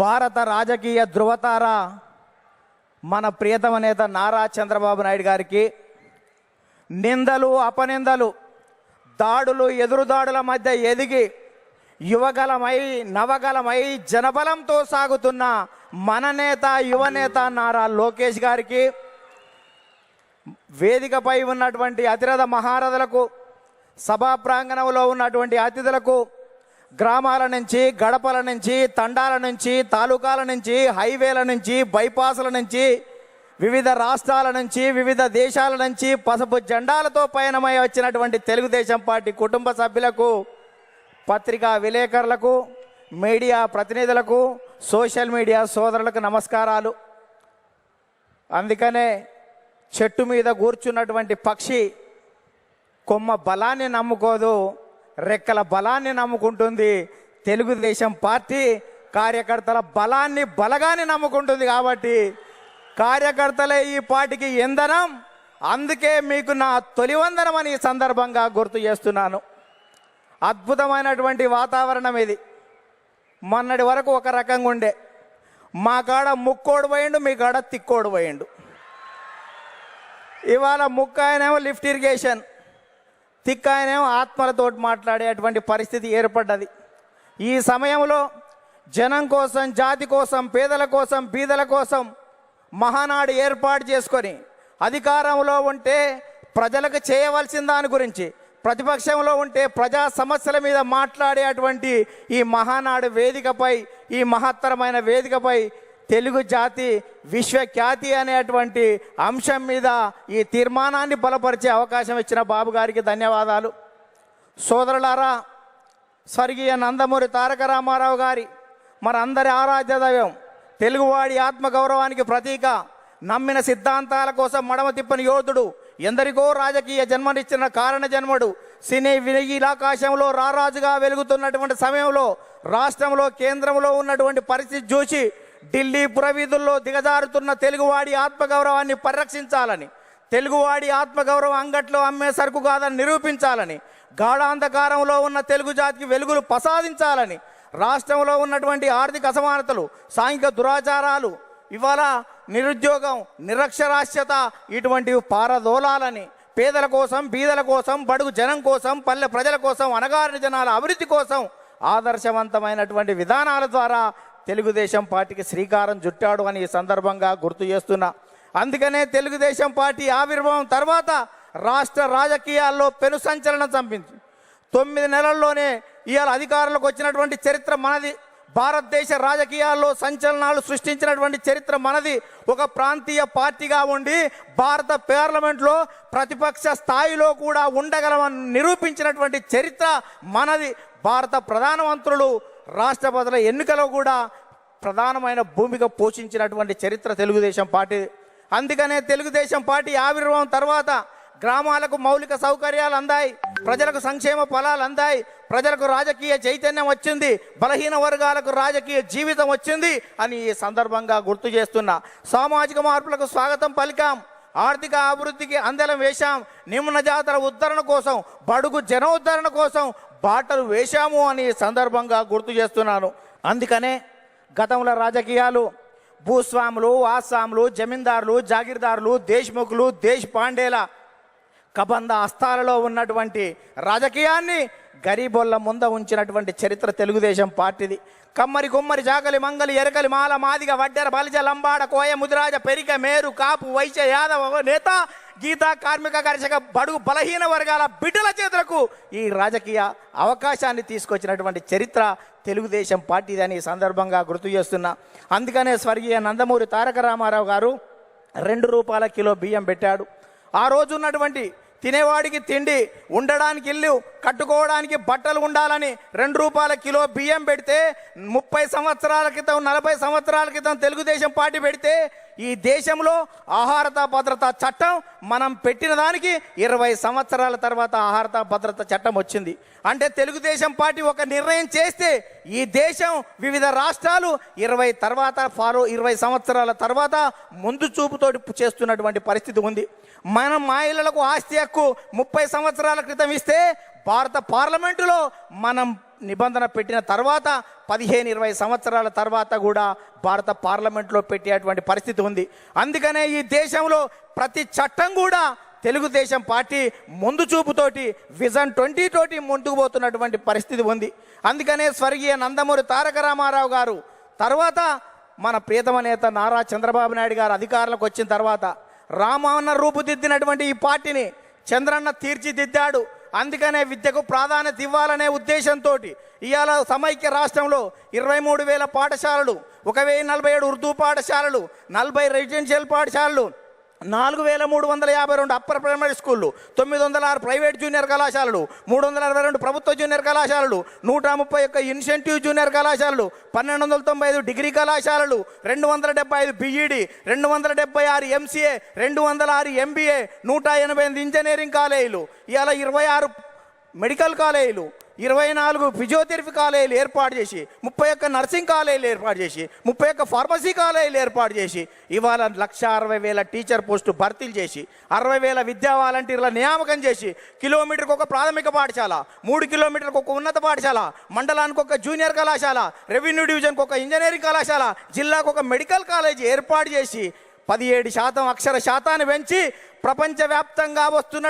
భారత రాజకీయ ధృవతార మన ప్రియతమ నేత నారా చంద్రబాబు నాయుడు గారికి నిందలు అపనిందలు దాడులు ఎదురుదాడుల మధ్య ఎదిగి యువగలమై నవగలమై జనబలంతో సాగుతున్న మన నేత యువనేత నారా లోకేష్ గారికి వేదికపై ఉన్నటువంటి అతిరథ మహారథులకు సభా ప్రాంగణంలో ఉన్నటువంటి అతిథులకు గ్రామాల నుంచి గడపల నుంచి తండాల నుంచి తాలూకాల నుంచి హైవేల నుంచి బైపాసుల నుంచి వివిధ రాష్ట్రాల నుంచి వివిధ దేశాల నుంచి పసుపు జెండాలతో పయనమై వచ్చినటువంటి తెలుగుదేశం పార్టీ కుటుంబ సభ్యులకు పత్రికా విలేకరులకు మీడియా ప్రతినిధులకు సోషల్ మీడియా సోదరులకు నమస్కారాలు. అందుకనే చెట్టు మీద కూర్చున్నటువంటి పక్షి కొమ్మ బలాన్ని నమ్ముకోదు, రెక్కల బలాన్ని నమ్ముకుంటుంది. తెలుగుదేశం పార్టీ కార్యకర్తల బలాన్ని బలగాన్ని నమ్ముకుంటుంది. కాబట్టి కార్యకర్తలే ఈ పార్టీకి ఇంధనం. అందుకే మీకు నా తొలి వందనం అని ఈ సందర్భంగా గుర్తు చేస్తున్నాను. అద్భుతమైనటువంటి వాతావరణం ఇది. మొన్నటి వరకు ఒక రకంగా ఉండే, మా కాడ ముక్కోడు పోయిండు, మీ కాడ తిక్కోడు పోయిండు. ఇవాళ ముక్క ఆయనేమో లిఫ్ట్ ఇరిగేషన్, తిక్క ఆయనేమో ఆత్మలతోటి మాట్లాడేటువంటి పరిస్థితి ఏర్పడ్డది. ఈ సమయంలో జనం కోసం, జాతి కోసం, పేదల కోసం, బీదల కోసం మహానాడు ఏర్పాటు చేసుకొని అధికారంలో ఉంటే ప్రజలకు చేయవలసిన దాని గురించి, ప్రతిపక్షంలో ఉంటే ప్రజా సమస్యల మీద మాట్లాడేటువంటి ఈ మహానాడు వేదికపై, ఈ మహత్తరమైన వేదికపై తెలుగు జాతి విశ్వఖ్యాతి అనేటువంటి అంశం మీద ఈ తీర్మానాన్ని బలపరిచే అవకాశం ఇచ్చిన బాబు గారికి ధన్యవాదాలు. సోదరులారా, స్వర్గీయ నందమూరి తారక రామారావు గారి మనందరి ఆరాధ్య దైవం, తెలుగువాడి ఆత్మగౌరవానికి ప్రతీక, నమ్మిన సిద్ధాంతాల కోసం మడమ తిప్పని యోధుడు, ఎందరికో రాజకీయ జన్మనిచ్చిన కారణ జన్ముడు, సినీ వినీలాకాశంలో రారాజుగా వెలుగుతున్నటువంటి సమయంలో రాష్ట్రంలో కేంద్రంలో ఉన్నటువంటి పరిస్థితి చూసి ఢిల్లీ పురవీధుల్లో దిగజారుతున్న తెలుగువాడి ఆత్మగౌరవాన్ని పరిరక్షించాలని, తెలుగువాడి ఆత్మగౌరవం అంగట్లో అమ్మే సరుకు కాదని నిరూపించాలని, గాఢాంధకారంలో ఉన్న తెలుగు జాతికి వెలుగులు ప్రసాదించాలని, రాష్ట్రంలో ఉన్నటువంటి ఆర్థిక అసమానతలు, సాంఘిక దురాచారాలు, ఇవాళ నిరుద్యోగం, నిరక్షరాస్యత ఇటువంటివి పారదోలాలని, పేదల కోసం, బీదల కోసం, బడుగు జనం కోసం, పల్లె ప్రజల కోసం, అణగారిన జనాల అభివృద్ధి కోసం ఆదర్శవంతమైనటువంటి విధానాల ద్వారా తెలుగుదేశం పార్టీకి శ్రీకారం చుట్టాడు అని ఈ సందర్భంగా గుర్తు చేస్తున్నా. అందుకనే తెలుగుదేశం పార్టీ ఆవిర్భావం తర్వాత రాష్ట్ర రాజకీయాల్లో పెను సంచలనం చంపింది. 9 నెలల్లోనే ఇవాళ అధికారంలోకి వచ్చినటువంటి చరిత్ర మనది. భారతదేశ రాజకీయాల్లో సంచలనాలు సృష్టించినటువంటి చరిత్ర మనది. ఒక ప్రాంతీయ పార్టీగా ఉండి భారత పార్లమెంట్లో ప్రతిపక్ష స్థాయిలో కూడా ఉండగలమని నిరూపించినటువంటి చరిత్ర మనది. భారత ప్రధానమంత్రులు, రాష్ట్రపతుల ఎన్నికలో కూడా ప్రధానమైన భూమిక పోషించినటువంటి చరిత్ర తెలుగుదేశం పార్టీ. అందుకనే తెలుగుదేశం పార్టీ ఆవిర్భావం తర్వాత గ్రామాలకు మౌలిక సౌకర్యాలు అందాయి, ప్రజలకు సంక్షేమ ఫలాలు అందాయి, ప్రజలకు రాజకీయ చైతన్యం వచ్చింది, బలహీన వర్గాలకు రాజకీయ జీవితం వచ్చింది అని ఈ సందర్భంగా గుర్తు చేస్తున్నా. సామాజిక మార్పులకు స్వాగతం పలికాం, ఆర్థిక అభివృద్ధికి అందలం వేశాం, నిమ్న జాతుల ఉద్ధరణ కోసం, బడుగు జనోద్ధరణ కోసం బాటలు వేశాము అని ఈ సందర్భంగా గుర్తు చేస్తున్నాను. అందుకనే గతంలో రాజకీయాలు భూస్వాములు, ఆసాములు, జమీందారులు, జాగీర్దారులు, దేశ్ముఖులు, దేశ్ పాండేల కబంధ హస్తాలలో ఉన్నటువంటి రాజకీయాన్ని గరీబోళ్ళ ముంద ఉంచినటువంటి చరిత్ర తెలుగుదేశం పార్టీది. కమ్మరి, కుమ్మరి, జాగలి, మంగలి, ఎరకలి, మాల, మాదిగ, వడ్డెర, బలిజ, లంబాడ, కోయ, ముదిరాజ, పెరిక, మేరు, కాపు, వైశ్య, యాదవ, నేత, గీత, కార్మిక, కర్షక, బడుగు బలహీన వర్గాల బిడ్డల చేతులకు ఈ రాజకీయ అవకాశాన్ని తీసుకొచ్చినటువంటి చరిత్ర తెలుగుదేశం పార్టీది అని సందర్భంగా గుర్తు చేస్తున్నా. అందుకనే స్వర్గీయ నందమూరి తారక రామారావు గారు 2 రూపాయల కిలో బియ్యం పెట్టాడు. ఆ రోజు ఉన్నటువంటి తినేవాడికి తిండి, ఉండడానికి ఇల్లు, కట్టుకోవడానికి బట్టలు ఉండాలని 2 రూపాయల కిలో బియ్యం పెడితే 30 సంవత్సరాల క్రితం, 40 సంవత్సరాల క్రితం తెలుగుదేశం పార్టీ పెడితే ఈ దేశంలో ఆహార భద్రతా చట్టం మనం పెట్టిన దానికి 20 సంవత్సరాల తర్వాత ఆహార భద్రత చట్టం వచ్చింది. అంటే తెలుగుదేశం పార్టీ ఒక నిర్ణయం చేస్తే ఈ దేశం వివిధ రాష్ట్రాలు 20 సంవత్సరాల తర్వాత ముందు చూపుతోటి చేస్తున్నటువంటి పరిస్థితి ఉంది. మనం మహిళలకు ఆస్తి హక్కు 30 సంవత్సరాల క్రితం ఇస్తే భారత పార్లమెంటులో మనం నిబంధన పెట్టిన తర్వాత 15-20 సంవత్సరాల తర్వాత కూడా భారత పార్లమెంట్లో పెట్టేటువంటి పరిస్థితి ఉంది. అందుకనే ఈ దేశంలో ప్రతి చట్టం కూడా తెలుగుదేశం పార్టీ ముందు చూపుతోటి విజన్ 20 తోటి ముందుకు పోతున్నటువంటి పరిస్థితి ఉంది. అందుకనే స్వర్గీయ నందమూరి తారక రామారావు గారు తర్వాత మన ప్రియతమ నేత నారా చంద్రబాబు నాయుడు గారు అధికారంలోకి వచ్చిన తర్వాత రామన్న రూపుదిద్దినటువంటి ఈ పార్టీని చంద్రన్న తీర్చిదిద్దాడు. అందుకనే విద్యకు ప్రాధాన్యత ఇవ్వాలనే ఉద్దేశంతో ఇవాళ సమైక్య రాష్ట్రంలో 23,000 పాఠశాలలు, 1,047 ఉర్దూ పాఠశాలలు, 40 రెసిడెన్షియల్ పాఠశాలలు, 4,352 అప్పర్ ప్రైమరీ స్కూళ్ళు, 906 ప్రైవేట్ జూనియర్ కళాశాలలు, 362 ప్రభుత్వ జూనియర్ కళాశాలలు, 131 ఇన్సెంటివ్ జూనియర్ కళాశాలలు, 1,295 డిగ్రీ కళాశాలలు, 275 బీఈడి, 276 ఎంసీఏ, 206 ఎంబీఏ, 188 ఇంజనీరింగ్ కాలేజీలు, ఇవాళ 26 మెడికల్ కాలేజీలు, 24 ఫిజియోథెరపీ కాలేజీలు ఏర్పాటు చేసి, 31 నర్సింగ్ కాలేజీలు ఏర్పాటు చేసి, 31 ఫార్మసీ కాలేజీలు ఏర్పాటు చేసి ఇవాళ 1,60,000 టీచర్ పోస్టు భర్తీలు చేసి, 60,000 విద్యా వాలంటీర్ల నియామకం చేసి, కిలోమీటర్కి ఒక ప్రాథమిక పాఠశాల, 3 కిలోమీటర్లకు ఒక ఉన్నత పాఠశాల, మండలానికి ఒక జూనియర్ కళాశాల, రెవెన్యూ డివిజన్కి ఒక ఇంజనీరింగ్ కళాశాల, జిల్లాకు ఒక మెడికల్ కాలేజీ ఏర్పాటు చేసి 17% అక్షర శాతాన్ని పెంచి ప్రపంచవ్యాప్తంగా వస్తున్న